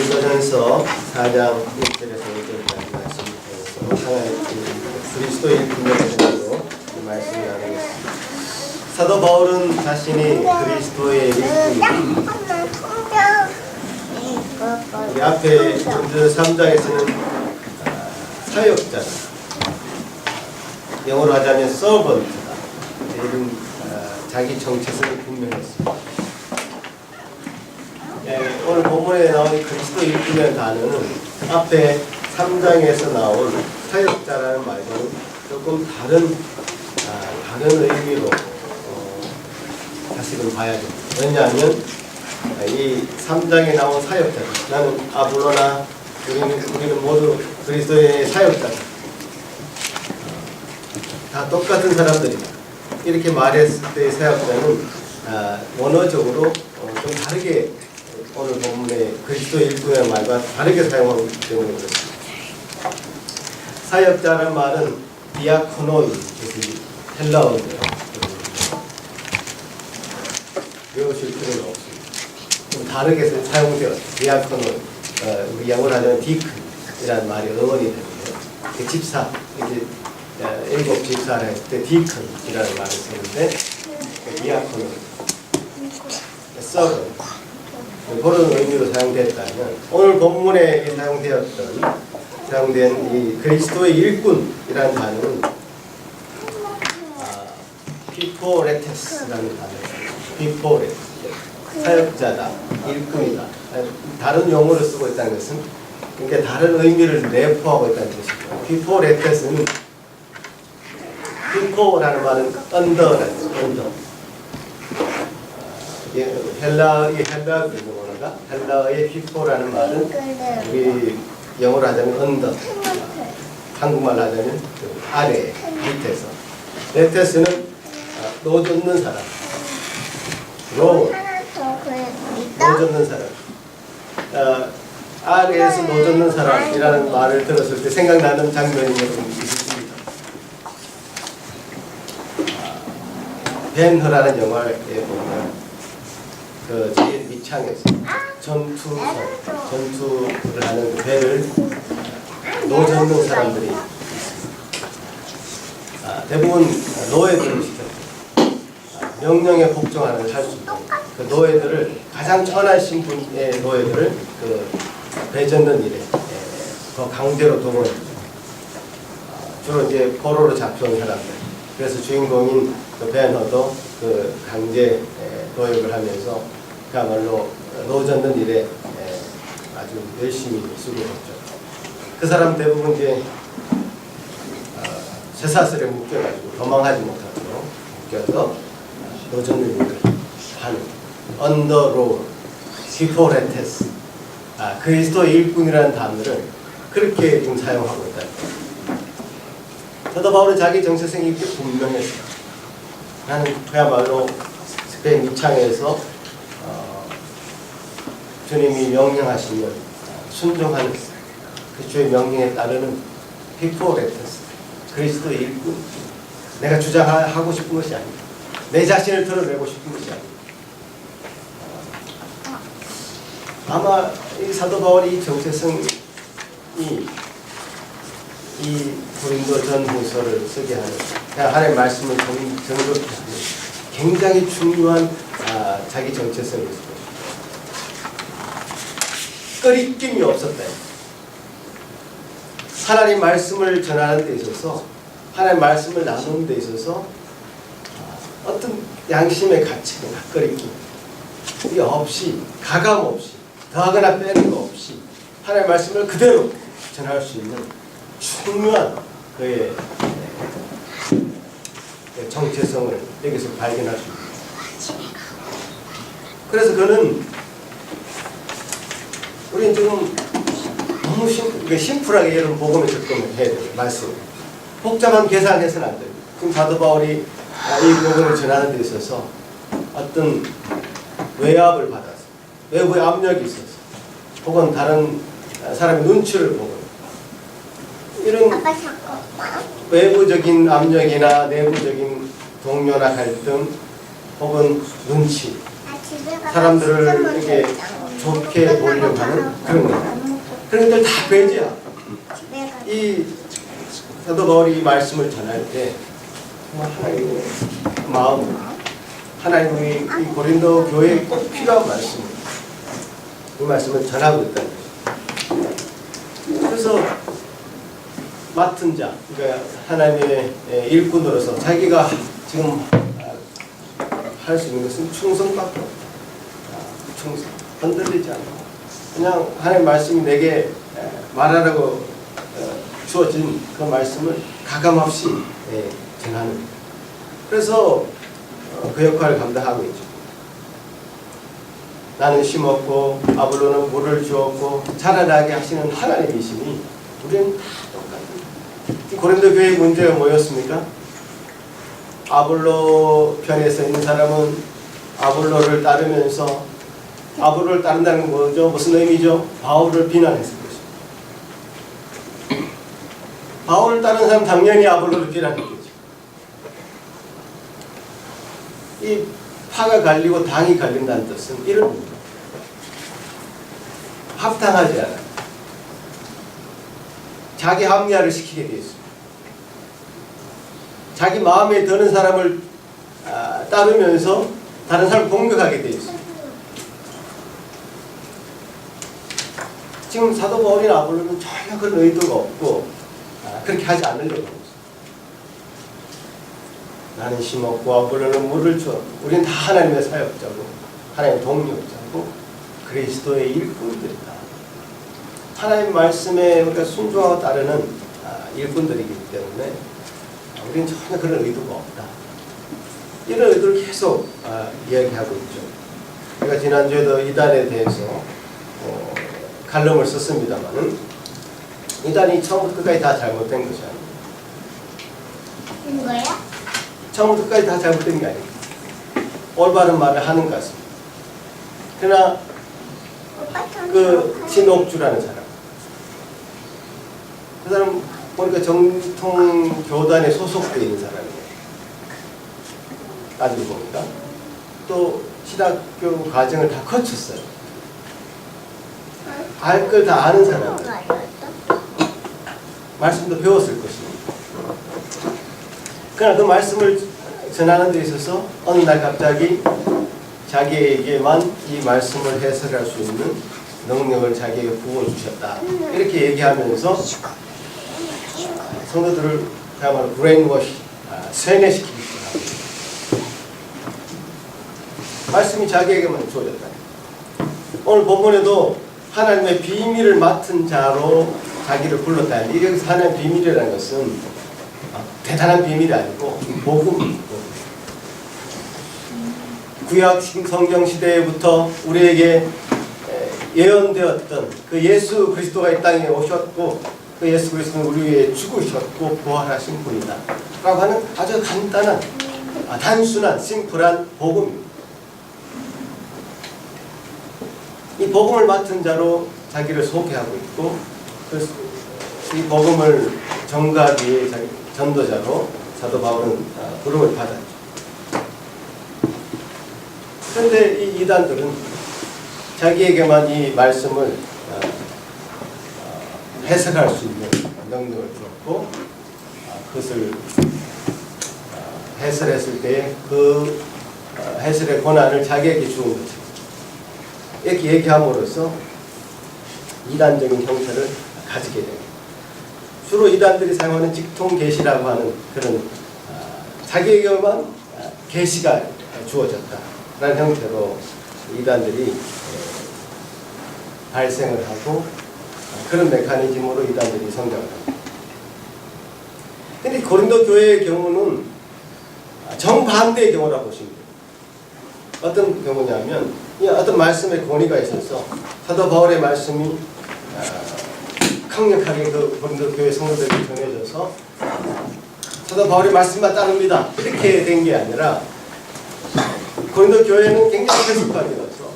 고린도전서 4장 1절에서 5절까지 말씀드려서 하나의 그리스도의 분명에 대해서 말씀을 나누겠습니다. 사도 바울은 자신이 그리스도의 일꾼입니다. 우리 앞에 고린도전서 3장에서는 사역자, 영어로 하자면 서번트다. 이런 자기 정체성이 분명했습니다. 오늘 본문에 나온 그리스도 일꾼이라는 단어는 앞에 3장에서 나온 사역자라는 말과는 조금 다른 의미로 다시금 봐야 됩니다. 왜냐하면 이 3장에 나온 사역자, 나는 아볼로나 우리는 모두 그리스도의 사역자다. 다 똑같은 사람들이다. 이렇게 말했을 때의 사역자는 원어적으로 좀 다르게 오늘 본문의 그리스도의 일꾼이라는 말과 다르게 사용하고 있기 때문에 그렇습니다. 사역자라는 말은 디아코노이, 헬라어인데요. 외우실 필요는 없습니다. 좀 다르게 사용되었어요. 디아코노이, 우리 영어로 하자면 디큰이라는 말이 어원이 되는데, 집사, 이제 7 집사를 했을 때 디큰이라는 말을 쓰는데, 디아코노이, 서건, 그런 의미로 사용됐다면 오늘 본문에 사용된 이 그리스도의 일꾼이라는 단어는 피포레테스라는 단어입니다. 피포레테스, 사역자다, 일꾼이다. 다른 용어를 쓰고 있다는 것은 그러니까 다른 의미를 내포하고 있다는 뜻이죠. 피포레테스는 피포라는 말은 언더라는 뜻이죠. 언더. 헬라어의 피포라는 말은 우리 영어로 하자면 언더, 한국말로 하자면 아래, 밑에서. 레테스는 노젓는 사람, 노젓는 사람. 아래에서 노젓는 사람이라는 말을 들었을 때 생각나는 장면이 좀 있습니다. 벤허라는 영화에 보면 그 제일 밑창에서 전투를 하는 그 배를 노젓는 사람들이 대부분 노예들을 시켰죠. 명령에 복종하는 할 수 있는 그 노예들을 가장 천한 신분의 노예들을 그 배 젓는 일에 더 강제로 동원했죠. 주로 이제 포로로 잡혀온 사람들. 그래서 주인공인 그 벤허도 그 강제 노역을 하면서 그야말로 노젓는 일에 아주 열심히 수고했죠. 그 사람 대부분 이제 쇠사슬에 묶여가지고 도망하지 못하도록 묶여서 노젓는 일을 하는 언더로 피포레테스, 그리스도 일꾼이라는 단어를 그렇게 지금 사용하고 있다. 사도 바울은 자기 정체성이 이렇게 분명했어요. 나는 그야말로 배 밑창에서 주님이 명령하시면 순종하는 그 주의 명령에 따르는 피포레테스, 그리스도의 일꾼. 내가 주장하고 싶은 것이 아닙니다. 내 자신을 드러내고 싶은 것이 아닙니다. 아마 이 사도 바울이 정체성이 이 고린도 전후서를 쓰게 하는 하나님의 말씀을 정확히 하는 굉장히 중요한 자기 정체성이 있습니다. 꺼리낌이 없었다. 하나님 말씀을 전하는 데 있어서, 하나님 말씀을 나누는 데 있어서 어떤 양심의 가치나 꺼리낌 이 없이, 가감 없이, 더하거나 빼는 거 없이 하나님 말씀을 그대로 전할 수 있는 중요한 그의 정체성을 여기서 발견할 수 있습니다. 그래서 그는 우리는 좀 너무 심플하게 이런 복음에 접근을 해야 돼요. 말씀. 복잡한 계산해서는 안 됩니다. 지금 사도 바울이 이 복음을 전하는 데 있어서 어떤 외압을 받아서, 외부의 압력이 있어서, 혹은 다른 사람의 눈치를 보고 이런 외부적인 압력이나 내부적인 동료나 갈등 혹은 눈치, 사람들을 이렇게 좋게 보려고 하는 그런 거예요. 그런 것들 다 배제야. 이 사도 바울이 말씀을 전할 때 정말 하나님의 마음, 하나님의 이 고린도 교회에 꼭 필요한 말씀입니다. 이 말씀을 전하고 있다는 거죠. 그래서 맡은 자, 그러니까 하나님의 일꾼으로서 자기가 지금 할 수 있는 것은 충성밖에 없다. 충성, 흔들리지 않고 그냥 하나님 말씀이 내게 말하라고 주어진 그 말씀을 가감없이 전하는. 그래서 그 역할을 감당하고 있죠. 나는 심었고 아볼로는 물을 주었고 자라나게 하시는 하나님이시니 우리는 다 똑같은. 고린도 교회의 문제가 뭐였습니까? 아볼로 편에서 있는 사람은 아볼로를 따르면서, 아볼로를 따른다는 건 뭐죠? 무슨 의미죠? 바울을 비난했을 것입니다. 바울을 따르는 사람 당연히 아볼로를 비난했겠죠. 이 파가 갈리고 당이 갈린다는 뜻은 이런 겁니다. 합당하지 않아요. 자기 합리화를 시키게 되어 있습니다. 자기 마음에 드는 사람을 따르면서 다른 사람을 공격하게 되어 있습니다. 지금 사도 바울이나 아볼로는 전혀 그런 의도가 없고 그렇게 하지 않으려고 합니다. 나는 심었고 아볼로는 물을 주었고 우리는 다 하나님의 사역자고 하나님의 동력자고 그리스도의 일꾼들이다. 하나님 말씀에 우리가 순종하고 따르는 일꾼들이기 때문에 우리는 전혀 그런 의도가 없다. 이런 의도를 계속 이야기하고 있죠. 제가 지난주에도 이단에 대해서 칼럼을 썼습니다만 이단이 처음부터 끝까지 다 잘못된 것이 아닙니다. 뭐야? 처음부터 끝까지 다 잘못된 게 아닙니다. 올바른 말을 하는 것 같습니다. 그러나 그 진옥주라는 사람, 그 사람 보니까 정통 교단에 소속되어 있는 사람이에요. 따지고 보니까 또 신학교 과정을 다 거쳤어요. 알 걸 다 아는 사람이에요. 말씀도 배웠을 것입니다. 그러나 그 말씀을 전하는 데 있어서 어느 날 갑자기 자기에게만 이 말씀을 해석할 수 있는 능력을 자기에게 부어주셨다. 이렇게 얘기하면서 성도들을 그야말로 브레인워시, 세뇌시키기 시작합니다. 말씀이 자기에게만 주어졌다. 오늘 본문에도 하나님의 비밀을 맡은 자로 자기를 불렀다. 여기서 하나님의 비밀이라는 것은 대단한 비밀이 아니고 복음이고, 구약 성경 시대부터 우리에게 예언되었던 그 예수 그리스도가 이 땅에 오셨고 그 예수 그리스도는 우리 위해 죽으셨고 부활하신 분이다 라고 하는 아주 간단한 단순한 심플한 복음입니다. 이 복음을 맡은 자로 자기를 소개하고 있고 이 복음을 전가하기 위해 자기 전도자로 사도 바울은 부름을 받았죠. 그런데 이 이단들은 자기에게만 이 말씀을 해석할 수 있는 능력을 주었고 그것을 해설했을 때 그 해설의 권한을 자기에게 주은 거죠. 이렇게 얘기함으로써 이단적인 형태를 가지게 됩니다. 주로 이단들이 사용하는 직통계시라고 하는 그런 자기에게만 계시가 주어졌다라는 형태로 이단들이 발생을 하고 그런 메커니즘으로 이단들이 성장을 합니다. 그런데 고린도 교회의 경우는 정반대의 경우라고 보시면 돼요. 어떤 경우냐면 어떤 말씀의 권위가 있어서 사도 바울의 말씀이 강력하게 그 고린도 교회 성도들에게 전해져서 사도 바울의 말씀만 따릅니다. 이렇게 된 게 아니라 고린도 교회는 굉장히 계속관이라서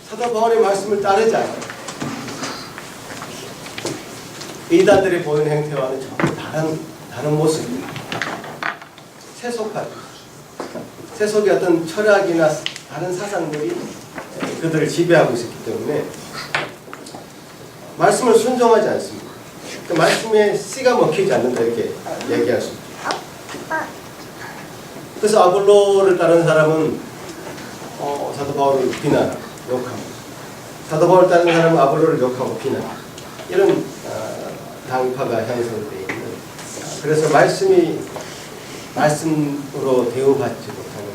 사도 바울의 말씀을 따르지 않아요. 이단들이 보이는 행태와는 전혀 다른 모습입니다. 세속화죠. 세속의 어떤 철학이나 다른 사상들이 그들을 지배하고 있었기 때문에 말씀을 순종하지 않습니다. 그 말씀에 씨가 먹히지 않는다 이렇게 얘기할 수 있죠. 그래서 아볼로를 따르는 사람은 사도 바울을 비난하고 욕합니다. 사도 바울을 따르는 사람은 아볼로를 욕하고 비난합니다. 이런 당파가 형성되어 있는, 그래서 말씀으로 대우받지 못하는,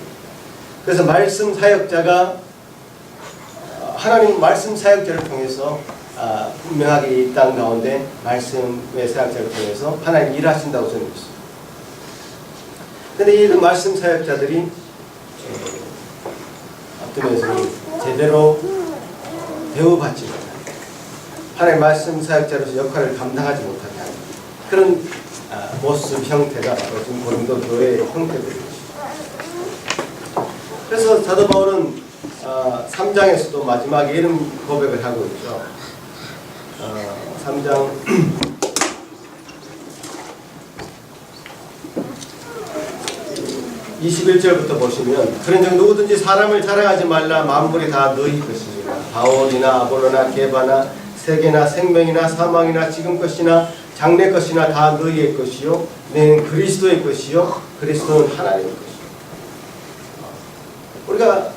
그래서 말씀 사역자가 하나님 말씀 사역자를 통해서 분명하게 이 땅 가운데 말씀의 사역자를 통해서 하나님 일하신다고 저는 믿습니다. 그런데 이 말씀 사역자들이 어떤 면에서는 제대로 대우받지 못하는, 하나님 말씀 사역자로서 역할을 감당하지 못하게 하는 그런 모습 형태가 바로 지금 고린도 교회의 형태들입니다. 그래서 사도 바울은 3장에서도 마지막에 이런 고백을 하고 있죠. 3장 21절부터 보시면, 그런즉 누구든지 사람을 자랑하지 말라. 만물이 다 너희 것이니라. 바울이나 아볼로나 게바나 세계나 생명이나 사망이나 지금 것이나 장래 것이나 다 너희의 것이요 너희는 그리스도의 것이요 그리스도는 하나님의 것이요. 우리가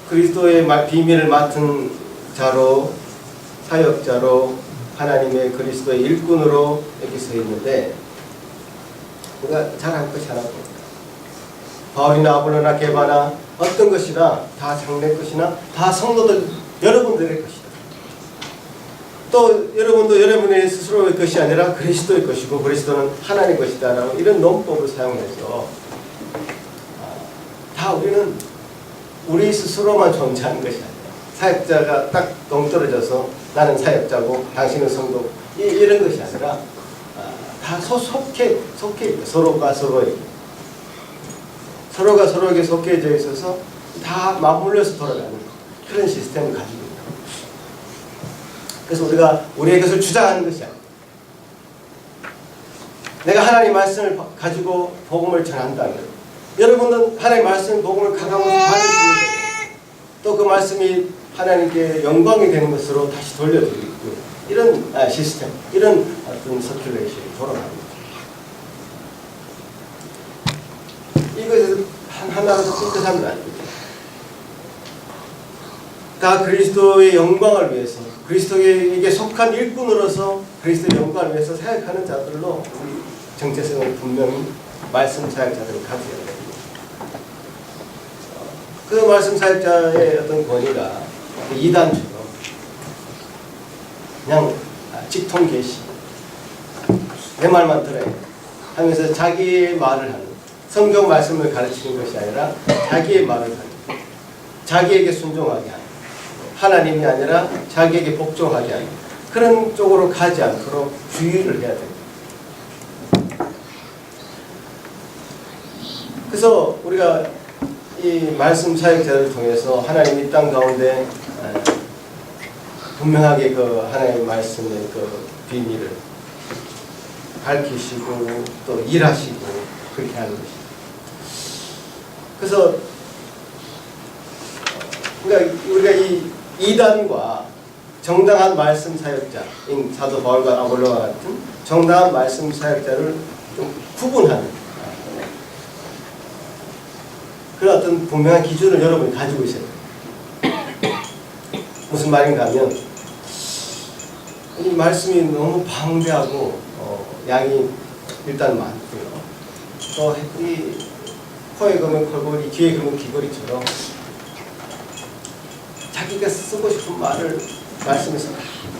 그리스도의 비밀을 맡은 자로, 사역자로, 하나님의 그리스도의 일꾼으로 이렇게 서 있는데 우리가 잘할 것이 하나도 없다. 바울이나 아볼로나 게바나 어떤 것이나 다 장래 것이나 다 성도들 여러분들의 것이다. 또 여러분도 여러분의 스스로의 것이 아니라 그리스도의 것이고 그리스도는 하나님의 것이다 라고 이런 논법을 사용해서 다 우리는 우리 스스로만 존재하는 것이 아니라 사역자가 딱 동떨어져서 나는 사역자고 당신은 성도 이런 것이 아니라 다 속해 있다. 서로가 서로에게 속해져 있어서 다 맞물려서 돌아가는 그런 시스템을 가지고 있다. 그래서 우리가 우리의 것을 주장하는 것이 아니라 내가 하나님 말씀을 가지고 복음을 전한다면 여러분은 하나님 말씀 복음을 가까워서 받을 수 있는 거예요. 또 그 말씀이 하나님께 영광이 되는 것으로 다시 돌려드리고 이런 시스템, 이런 어떤 서큘레이션이 돌아갑니다. 이것에서 하나라도 끝하면 안 됩니다. 다 그리스도의 영광을 위해서, 그리스도에게 속한 일꾼으로서 그리스도의 영광을 위해서 사역하는 자들로 우리 정체성을 분명히 말씀 사역자들을 가져야 됩니다. 그 말씀 사역자의 어떤 권위가 이단처럼 그냥 직통 계시, 내 말만 들어야 하면서 자기의 말을 하는, 성경 말씀을 가르치는 것이 아니라 자기의 말을 하는, 자기에게 순종하게 하는, 하나님이 아니라 자기에게 복종하게 하는 그런 쪽으로 가지 않도록 주의를 해야 됩니다. 그래서 우리가 이 말씀 사역자를 통해서 하나님 이 땅 가운데 분명하게 그 하나님의 말씀의 그 비밀을 밝히시고 또 일하시고 그렇게 하는 것입니다. 그래서 그러니까 우리가 이 이단과 정당한 말씀 사역자인 사도 바울과 아볼로와 같은 정당한 말씀 사역자를 좀 구분하는 그런 어떤 분명한 기준을 여러분이 가지고 있어야 돼요. 무슨 말인가 하면 이 말씀이 너무 방대하고 양이 일단 많고요. 또 이 코에 그면 콜고리, 귀에 그면 귀걸이처럼 자기가 쓰고 싶은 말을 말씀에서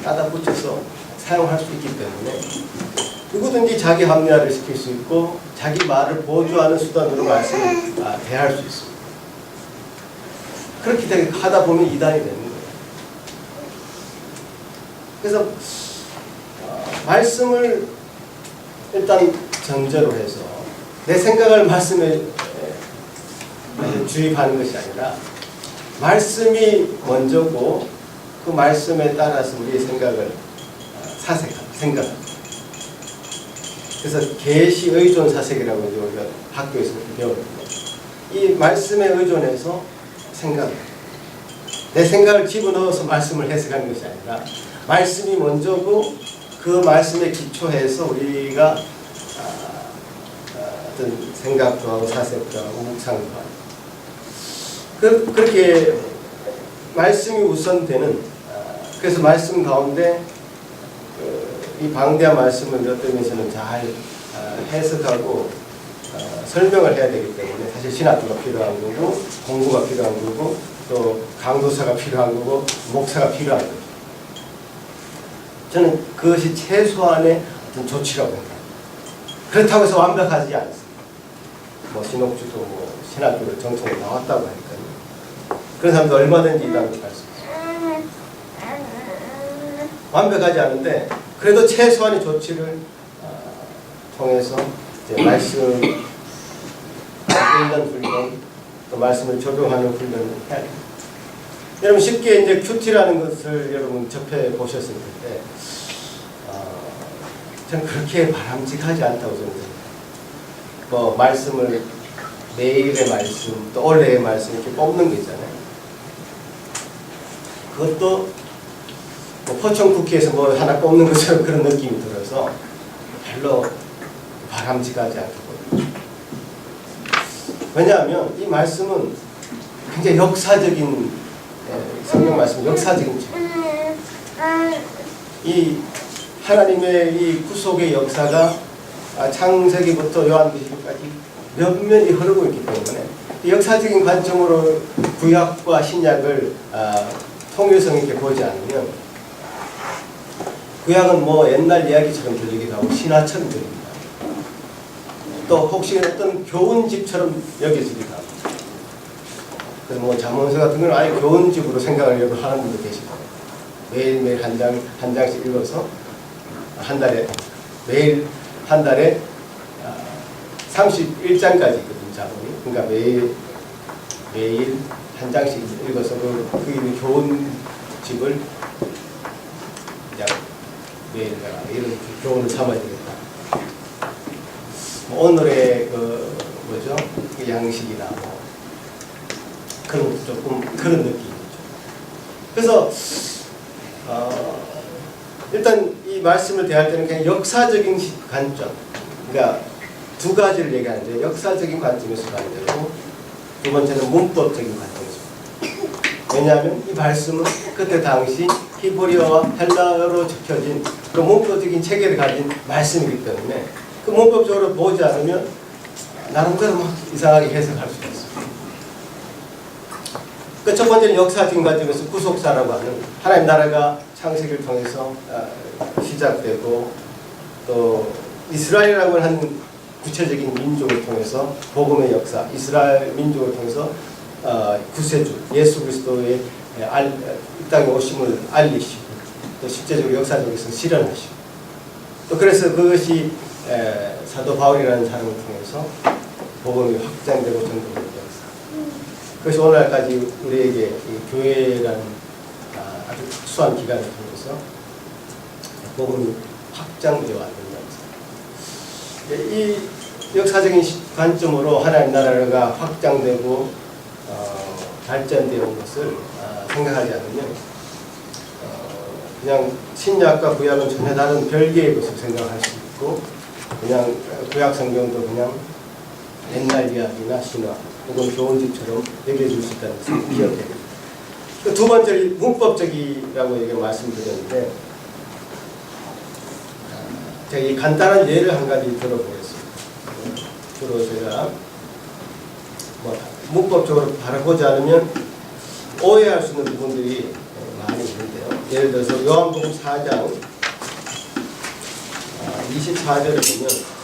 따다 붙여서 사용할 수 있기 때문에 누구든지 자기 합리화를 시킬 수 있고 자기 말을 보조하는 수단으로 말씀을 대할 수 있습니다. 그렇게 되게 하다 보면 이단이 되는 거예요. 그래서 말씀을 일단 전제로 해서 내 생각을 말씀에 주입하는 것이 아니라 말씀이 먼저고 그 말씀에 따라서 우리의 생각을 생각합니다. 그래서 계시 의존 사색이라고 우리가 학교에서 배웠는데 이 말씀에 의존해서 생각합니다. 내 생각을 집어넣어서 말씀을 해석하는 것이 아니라 말씀이 먼저고 그 말씀에 기초해서 우리가 어떤 생각도 하고 사색도 하고 묵상도 하고 그렇게 말씀이 우선되는 그래서 말씀 가운데 이 방대한 말씀을 어떤 면에서는 잘 해석하고 설명을 해야 되기 때문에 사실 신학교가 필요한 거고 공부가 필요한 거고 또 강도사가 필요한 거고 목사가 필요한 거죠. 저는 그것이 최소한의 어떤 조치라고 생각합니다. 그렇다고 해서 완벽하지 않습니다. 뭐 신옥주도 뭐 신학교를 정통에 나왔다고 하니까요. 그런 사람도 얼마든지 이단을 갈 수 있어요. 완벽하지 않은데 그래도 최소한의 조치를 통해서 이제 말씀 훈련 또 말씀을 적용하는 훈련을 해야 됩니다. 여러분 쉽게 이제 큐티라는 것을 여러분 접해 보셨을 텐데 저는 그렇게 바람직하지 않다고 저는 생각해요. 뭐 말씀을 매일의 말씀 또 올해의 말씀 이렇게 뽑는 거 있잖아요. 그것도 뭐 포천 쿠키에서 뭐 하나 뽑는 것처럼 그런 느낌이 들어서 별로 바람직하지 않거든요. 왜냐하면 이 말씀은 굉장히 역사적인 성경 말씀 역사적인 책. 이 하나님의 이 구속의 역사가 창세기부터 요한계시록까지 면면이 흐르고 있기 때문에 이 역사적인 관점으로 구약과 신약을 통일성 있게 보지 않으면 구약은 뭐 옛날 이야기처럼 들리기도 하고 신화처럼 들립니다. 또 혹시 어떤 교훈집처럼 여겨지기도 합니다. 그래서 뭐 잠언서 같은 건 아예 교훈집으로 생각하려고 하는 분도 계시고 매일매일 한 장씩 읽어서 한 달에 매일 한 달에 31장까지 있거든요. 자본이. 그러니까 매일 한 장씩 읽어서 그 교훈집을 그냥 매일 이런 교훈을 삼아야 되겠다. 뭐 오늘의 그 뭐죠? 그 양식이나 뭐 그런 조금 그런 느낌이죠. 그래서 일단 이 말씀을 대할 때는 그냥 역사적인 관점, 그러니까 두 가지를 얘기하는데 역사적인 관점에서 가야 되고 두 번째는 문법적인 관점에서. 왜냐하면 이 말씀은 그때 당시 히브리어와 헬라어로 적혀진 그 문법적인 체계를 가진 말씀이기 때문에 그 문법적으로 보지 않으면 나름대로 막 이상하게 해석할 수가 있습니다. 그 첫 번째는 역사적인 관점에서 구속사라고 하는 하나님 나라가 창세기를 통해서 시작되고 또 이스라엘이라고 하는 구체적인 민족을 통해서 복음의 역사, 이스라엘 민족을 통해서 구세주 예수 그리스도의 이 땅에 오심을 알리시고 또 실제적으로 역사적에서 실현하시고 또 그래서 그것이 사도 바울이라는 사람을 통해서 복음이 확장되고 전도되는 역사. 그것이 오늘날까지 우리에게 이 교회라는 아주 특수한 기간을 통해서 복음이 확장되어 왔는 역사. 이 역사적인 관점으로 하나님 나라가 확장되고 발전되어 온 것을 생각하지 않으면 그냥 신약과 구약은 전혀 다른 별개의 것을 생각할 수 있고 그냥 구약 성경도 그냥 옛날 이야기나 신화 혹은 교훈집처럼 얘기해 줄 수 있다는 것을 기억해야 됩니다. 두 번째 문법적이라고 얘기 말씀드렸는데 제가 이 간단한 예를 한 가지 들어보겠습니다. 주로 제가 뭐 문법적으로 바라보지 않으면 오해할 수 있는 부분들이 많이 있는데요. 예를 들어서 요한복음 4장 24절에 보면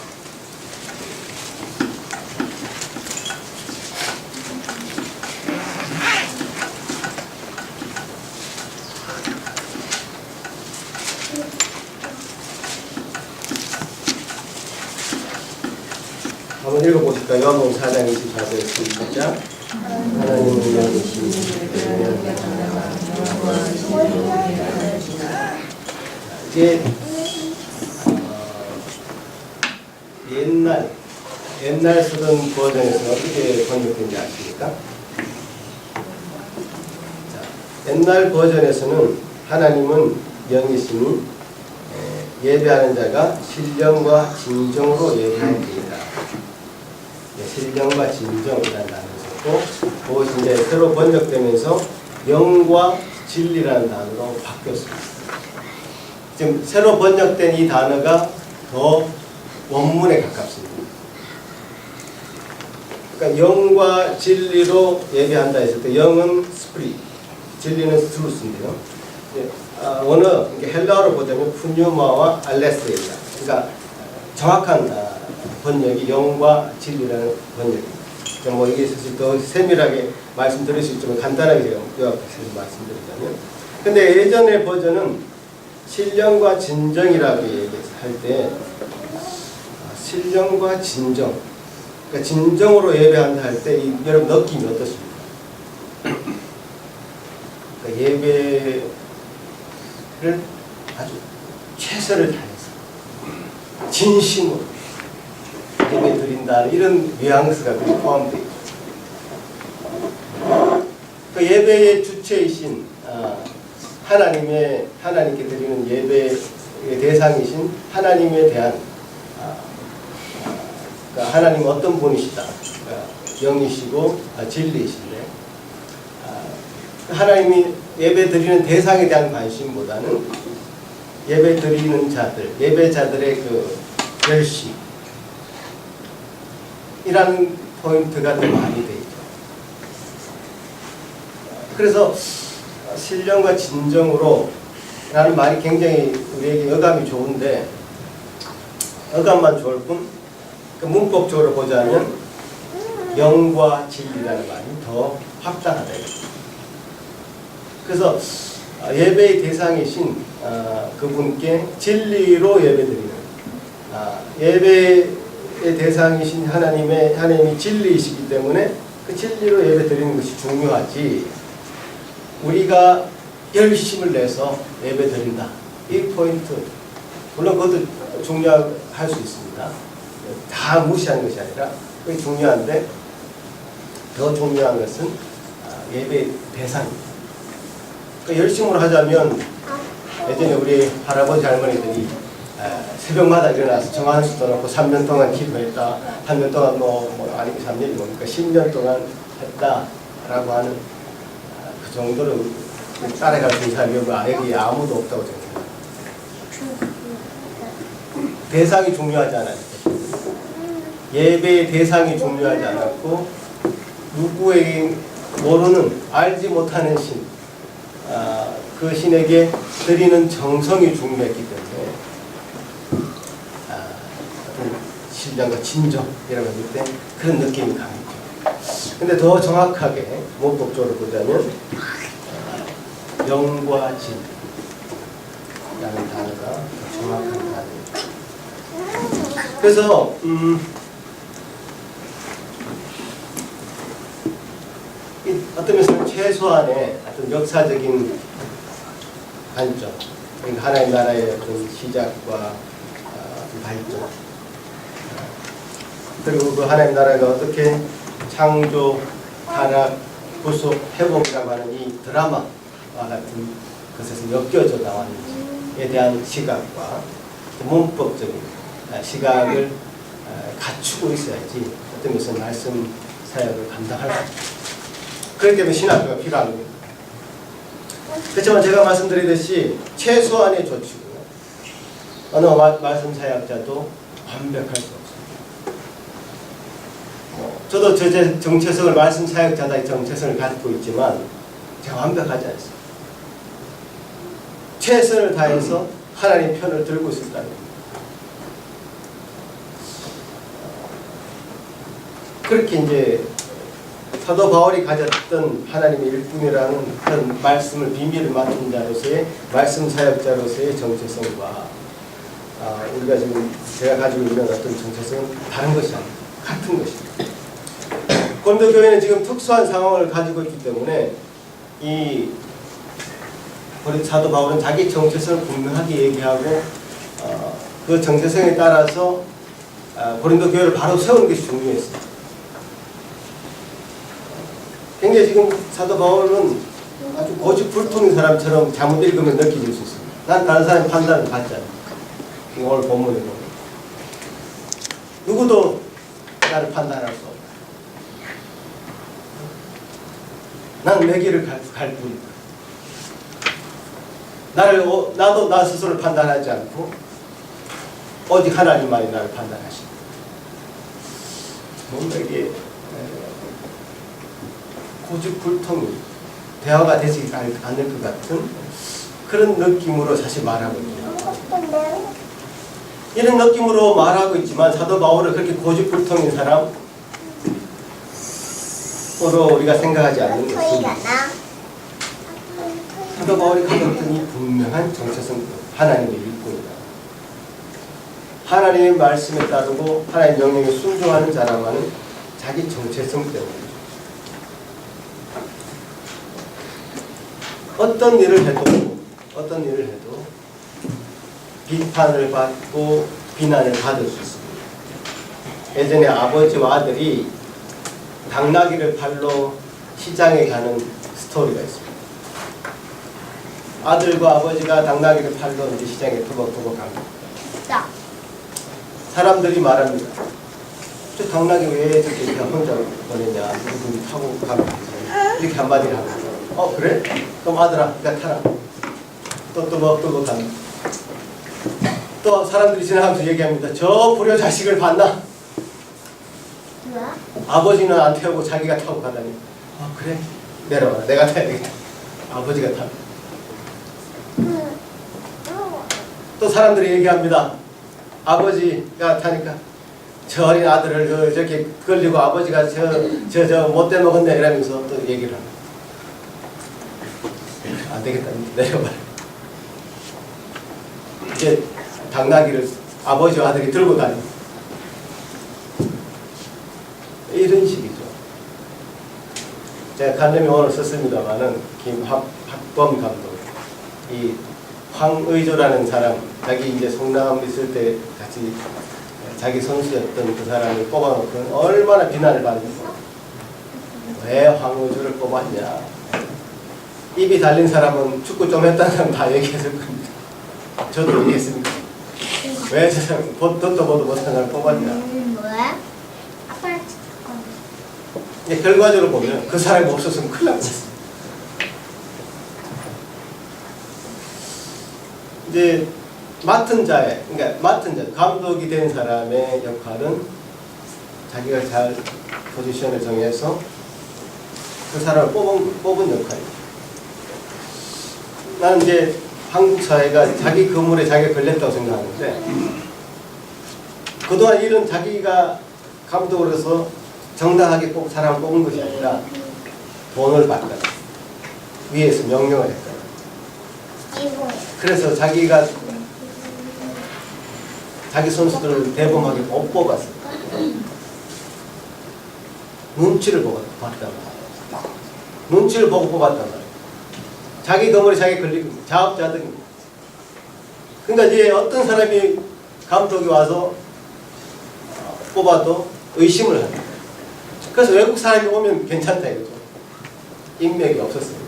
한번 읽어보실까요? 요한복음 4장 24절 시작. 하나님은 영이시니 이게 옛날 쓰던 버전에서는 어떻게 번역된지 아십니까? 자, 옛날 버전에서는 하나님은 영이시니 예배하는 자가 신령과 진정으로 예배할지니라. 신령과 진정이라는 단어를 썼고, 그것이 이제 새로 번역되면서 영과 진리라는 단어로 바뀌었습니다. 지금 새로 번역된 이 단어가 더 원문에 가깝습니다. 그러니까 영과 진리로 예배한다 했을 때 영은 스피릿, 진리는 트루스인데요. 원어 헬라어로 보자면 푸뉴마와 알레스입니다. 그러니까 정확한 번역이 영과 진리라는 번역입니다. 뭐 이게 사실 더 세밀하게 말씀드릴 수 있지만 간단하게 제가 요약해서 말씀드리자면, 근데 예전의 버전은 신령과 진정이라고 얘기할 때 신령과 진정, 그러니까 진정으로 예배한다 할 때 여러분 느낌이 어떻습니까? 그러니까 예배를 아주 최선을 다해서 진심으로 예배 드린다는 이런 뉘앙스가 포함되어 있죠. 그 예배의 주체이신 하나님께 드리는 예배의 대상이신 하나님에 대한 그러니까 하나님은 어떤 분이시다. 그러니까 영이시고 진리이신데 하나님이 예배 드리는 대상에 대한 관심보다는 예배 드리는 자들, 예배자들의 그 열심 이라는 포인트가 더 많이 되어 있죠. 그래서 신령과 진정으로 라는 말이 굉장히 우리에게 어감이 좋은데, 어감만 좋을 뿐 문법적으로 보자면 영과 진리라는 말이 더 합당하다. 그래서 예배의 대상이신 그분께 진리로 예배드리는 예배의 대상이신 하나님이 진리이시기 때문에 그 진리로 예배드리는 것이 중요하지, 우리가 열심을 내서 예배드린다, 이 포인트 물론 그것도 중요할 수 있습니다. 다 무시하는 것이 아니라 그게 중요한데, 더 중요한 것은 예배의 대상입니다. 그러니까 열심으로 하자면 예전에 우리 할아버지 할머니들이 새벽마다 일어나서 정한수 떠놓고 3년 동안 기도했다, 3년 동안 아니 3년이 뭡니까 10년 동안 했다라고 하는 그 정도로 따라갈 수 있는 사람이 여기 아무도 없다고 생각합니다. 대상이 중요하지 않았죠. 예배의 대상이 중요하지 않았고, 누구에게 모르는 알지 못하는 신, 그 신에게 드리는 정성이 중요했기 때문에 어떤 신령과 진정이라고 했을 때 그런 느낌이 강했죠. 근데 더 정확하게 문법적으로 보자면 영과 진이라는 단어가 더 정확한 단어입니다. 그래서 어떤 면에서는 최소한의 어떤 역사적인 관점, 그러니까 하나님 나라의 어떤 시작과 발전, 그리고 그 하나님 나라가 어떻게 창조, 타락, 구속, 회복이라고 하는 이 드라마와 같은 것에서 엮여져 나왔는지에 대한 시각과 문법적인 시각을 갖추고 있어야지 어떤 면에서 말씀 사역을 감당할 수 있습니다. 그렇기 때문에 신학교가 필요한 겁니다. 그렇지만 제가 말씀드리듯이 최소한의 조치고요. 어느 말씀 사역자도 완벽할 수 없습니다. 저도 제 정체성을 말씀 사역자다의 정체성을 갖고 있지만 제가 완벽하지 않습니다. 최선을 다해서 하나님 편을 들고 있다는 겁니다. 그렇게 이제 사도 바울이 가졌던 하나님의 일꾼이라는 그런 말씀을 비밀을 맡은 자로서의 말씀 사역자로서의 정체성과 우리가 지금 제가 가지고 있는 어떤 정체성은 다른 것이 아닙니다. 같은 것입니다. 고린도 교회는 지금 특수한 상황을 가지고 있기 때문에 이 사도 바울은 자기 정체성을 분명하게 얘기하고 그 정체성에 따라서 고린도 교회를 바로 세우는 것이 중요했습니다. 굉장히 지금 사도 바울은 아주 고집불통인 사람처럼 잘못 읽으면 느껴질 수 있습니다. 난 다른 사람의 판단을 받잖아. 오늘 본문에 보면 누구도 나를 판단할 수 없다. 나는 내 길을 갈 뿐이다. 나도 나 스스로를 판단하지 않고 오직 하나님만이 나를 판단하신다. 뭔가 이게 고집불통이 대화가 되지 않을 것 같은 그런 느낌으로 사실 말하고 있습니다. 이런 느낌으로 말하고 있지만 사도 바울은 그렇게 고집불통인 사람으로 우리가 생각하지 않는 것은 사도 바울이 가졌던 이 분명한 정체성, 하나님의 일꾼이다. 하나님의 말씀에 따르고 하나님의 명령에 순종하는 자라마는 자기 정체성 때문이죠. 어떤 일을 해도 비판을 받고 비난을 받을 수 있습니다. 예전에 아버지와 아들이 당나귀를 팔러 시장에 가는 스토리가 있습니다. 아들과 아버지가 당나귀를 팔러 이제 시장에 터벅터벅 갑니다. 사람들이 말합니다. 저 당나귀 왜 저렇게 혼자 보내냐? 누구니 타고 가면 되지. 이렇게 한마디를 합니다. 그래? 그럼 아들아, 네가 타라. 또 터벅터벅 갑니다. 또 사람들이 지나가면서 얘기합니다. 저 불효 자식을 봤나? 아버지는 안 태우고 자기가 타고 가다니. 그래? 내려와. 내가 타야 되겠다. 아버지가 타. 또 사람들이 얘기합니다. 아버지가 타니까 저 어린 아들을 저렇게 걸리고 아버지가 저 못돼 먹었네 이러면서 또 얘기를 합니다. 안 되겠다. 내려와. 이제 당나귀를 아버지와 아들이 들고 다니고 이런 식이죠. 제가 간담회 오늘 썼습니다만은 김학범 감독, 이 황의조라는 사람, 자기 이제 성남 있을 때 같이 자기 선수였던 그 사람을 뽑아놓고 얼마나 비난을 받았어. 왜 황의조를 뽑았냐. 입이 달린 사람은 축구 좀 했다는 사람 다 얘기했을 겁니다. 저도 얘기했습니다. 왜 저 사람 덧도 보도 못한 사람을 뽑았냐. 왜? 결과적으로 보면 그 사람이 없었으면 큰일 났어요. 이제 감독이 된 사람의 역할은 자기가 잘 포지션을 정해서 그 사람을 뽑은 역할이에요. 나는 이제 한국 사회가 자기 건물에 자기가 걸렸다고 생각하는데 그동안 일은 자기가 감독으로서 정당하게 사람을 뽑은 것이 아니라 돈을 받거나 위에서 명령을 했거나 그래서 자기가 자기 선수들을 대범하게 못 뽑았어요. 눈치를 보고 봤단 말이에요. 눈치를 보고 뽑았단 말이에요. 자기 건물에 자기 걸리고 자업자득입니다. 그러니까 이제 어떤 사람이 감독이 와서 뽑아도 의심을 합니다. 그래서 외국 사람이 오면 괜찮다 이거죠. 인맥이 없었습니다.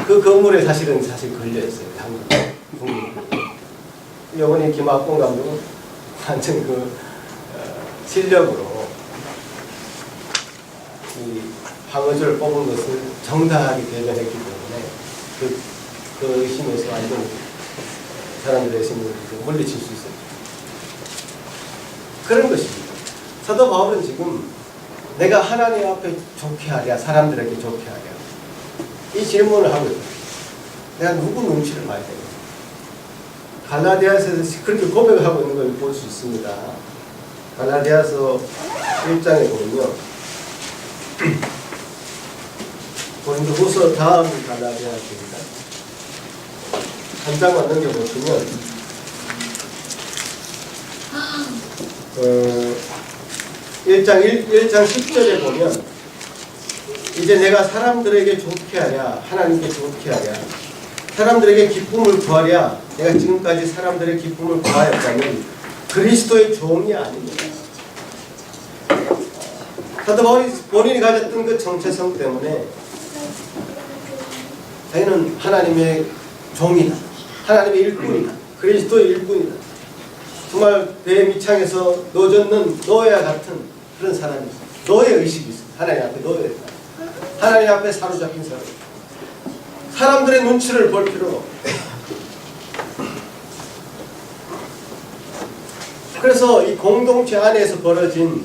그 건물에 사실 걸려있어요. 한국 국민. 이번에 김학봉 감독은 완전 실력으로 이 황의조를 뽑은 것을 정당하게 대변했기 때문에 그 의심에서 완전 사람들의 의심을 물리칠 수 있어요. 그런 것입니다. 사도 바울은 지금 내가 하나님 앞에 좋게 하랴 사람들에게 좋게 하랴 이 질문을 하고 있어요. 내가 누구 눈치를 봐야 되겠어? 갈라디아서에서 그렇게 고백을 하고 있는 걸 볼 수 있습니다. 갈라디아서 1장에 보면요. 고린도후서 다음 갈라디아서입니다. 한 장만 넘겨보시면 1장 10절에 보면 이제 내가 사람들에게 좋게 하랴 하나님께 좋게 하랴 사람들에게 기쁨을 구하랴 내가 지금까지 사람들의 기쁨을 구하였다면 그리스도의 종이 아닙니다. 사도 바울이 본인이 가졌던 그 정체성 때문에 자기는 하나님의 종이다, 하나님의 일꾼이다, 그리스도의 일꾼이다, 정말 배 밑창에서 노젓는 노예와 같은 그런 사람이 있어요. 노예 의식이 있어요. 하나님 앞에 노예, 하나님 앞에 사로잡힌 사람. 사람들의 눈치를 볼 필요. 그래서 이 공동체 안에서 벌어진,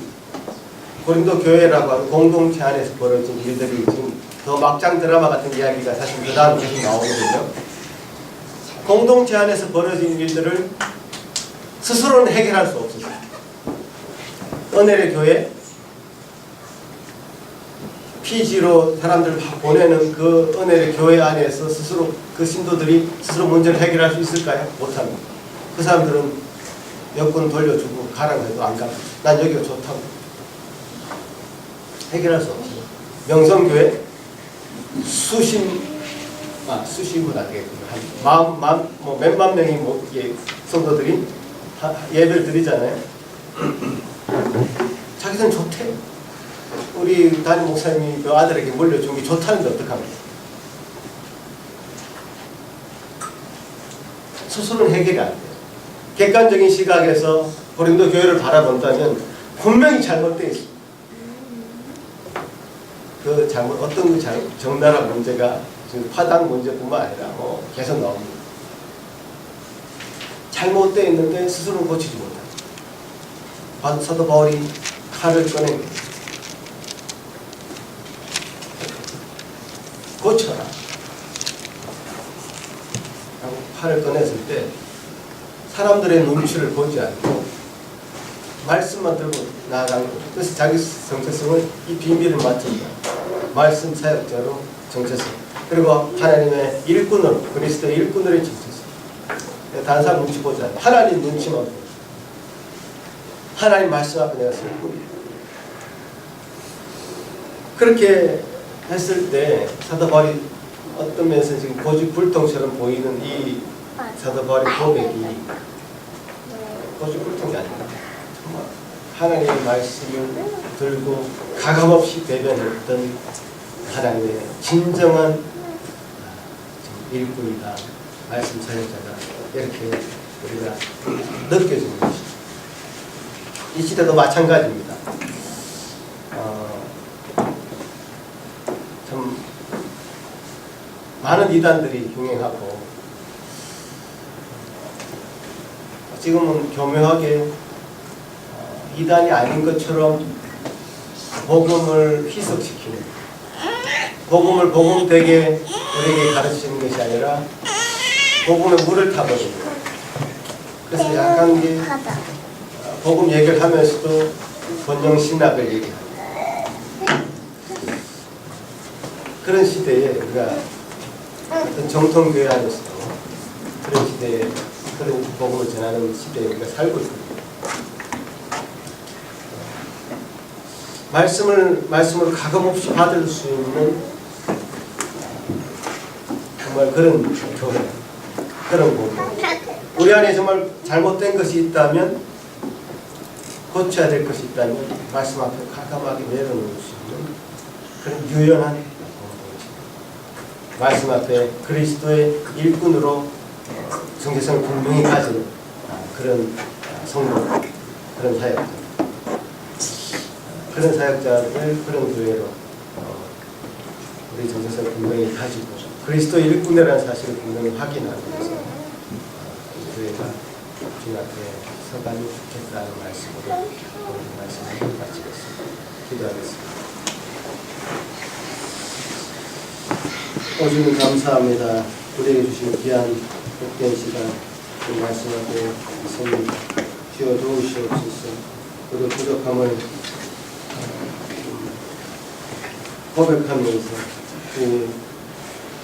고린도 교회라고 하는 공동체 안에서 벌어진 일들이 지금 더 막장 드라마 같은 이야기가 사실 그 다음 계속 나오거든요. 공동체 안에서 벌어진 일들을 스스로는 해결할 수 없었어요. 은혜의 교회, PG로 사람들 막 보내는 그 은혜의 교회 안에서 스스로 그 신도들이 스스로 문제를 해결할 수 있을까요? 못합니다. 그 사람들은 여권 돌려주고 가라고 해도 안 가고, 난 여기가 좋다고. 해결할 수 없어요. 명성교회 수십은 안 되겠구나. 몇만 명이 성도들이 예배를 드리잖아요. 자기들은 좋대. 우리 담임 목사님이 그 아들에게 물려준 게 좋다는데 어떡합니까? 스스로는 해결이 안 돼요. 객관적인 시각에서 고린도 교회를 바라본다면 분명히 잘못되어 있습니다. 그 잘못, 어떤 그 적나라 문제가 지금 파당 문제뿐만 아니라 계속 나옵니다. 잘못되어 있는데 스스로 고치지 못합니다. 사도 바울이 칼을 꺼냅니다. 고쳐라. 하고 칼을 꺼냈을 때 사람들의 눈치를 보지 않고 말씀만 들고 나아간 거죠. 그래서 자기 정체성을 이 비밀을 맞춘다. 말씀 사역자로 정체성. 그리고 하나님의 일꾼으로, 그리스도의 일꾼으로의 정체성. 다른 사람 눈치 보지 않고 하나님 눈치만 보고 하나님 말씀 앞에 내가 설 뿐이에요. 그렇게 했을 때 사도 바울이 어떤 면에서 지금 고집불통처럼 보이는 이 사도 바울의 고백이 고집불통이 아닙니다. 정말 하나님의 말씀을 들고 가감없이 대변했던 하나님의 진정한 일꾼이다, 말씀 사역자다, 이렇게 우리가 느껴지는 것이죠. 이 시대도 마찬가지입니다. 참 많은 이단들이 흥행하고 지금은 교묘하게 이단이 아닌 것처럼 복음을 희석시키는, 복음을 복음되게 우리에게 가르치는 것이 아니라 복음에 물을 타버리는, 그래서 약간 이게 복음 얘기를 하면서도 번영신학을 얘기하는 그런 시대에 우리가 어떤 정통교회 안에서도 그런 시대에 그런 복음을 전하는 시대에 우리가 살고 있습니다. 말씀을 가감없이 받을 수 있는 정말 그런 교회, 그런 복음. 우리 안에 정말 잘못된 것이 있다면, 고쳐야 될 것이 있다면 말씀 앞에 가감하게 내려놓을 수 있는 그런 유연한 공동체. 말씀 앞에 그리스도의 일꾼으로 정체성을 분명히 가진 그런 성도, 그런 사역자. 그런 사역자들, 그런 교회로 우리 정체성을 분명히 가지고 그리스도의 일꾼이라는 사실을 분명히 확인하기 위해서 교회가 주님 앞에 서가면 좋겠다는 말씀으로 오늘 말씀을 마치겠습니다. 기도하겠습니다. 주님 감사합니다. 우리에게 주신 귀한 복된 시간, 그 말씀 앞에 성령 주여 도우시옵소서. 우리의 부족함을 고백하면서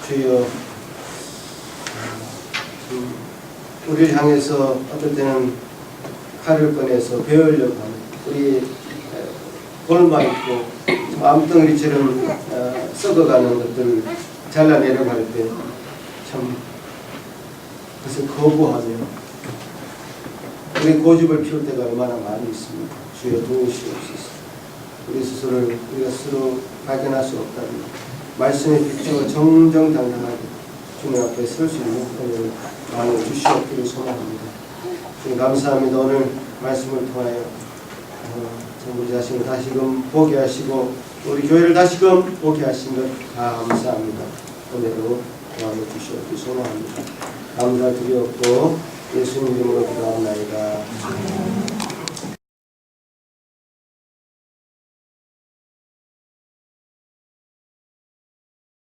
주여 우리를 향해서 어떨 때는 칼을 꺼내서 베으려고 하는 우리 골마 있고 암덩어리처럼 썩어가는 것들을 잘라내려고 할 때 참 그것을 거부하며 우리 고집을 피울 때가 얼마나 많이 있습니다. 주여 도우시옵소서. 우리 스스로를 우리가 스스로 발견할 수 없다면 말씀의 빛으로 정정당당하게 주님 앞에 설 수 있는 은혜를 많이 주시옵기를 소망합니다. 주님 감사합니다. 오늘 말씀을 통하여 우리 자신을 다시금 보게 하시고 우리 교회를 다시금 보게 하신 것 감사합니다. 오늘도 도와줘 주시옵기를 소망합니다. 감사드리옵고 예수님 이름으로 기도합나이다.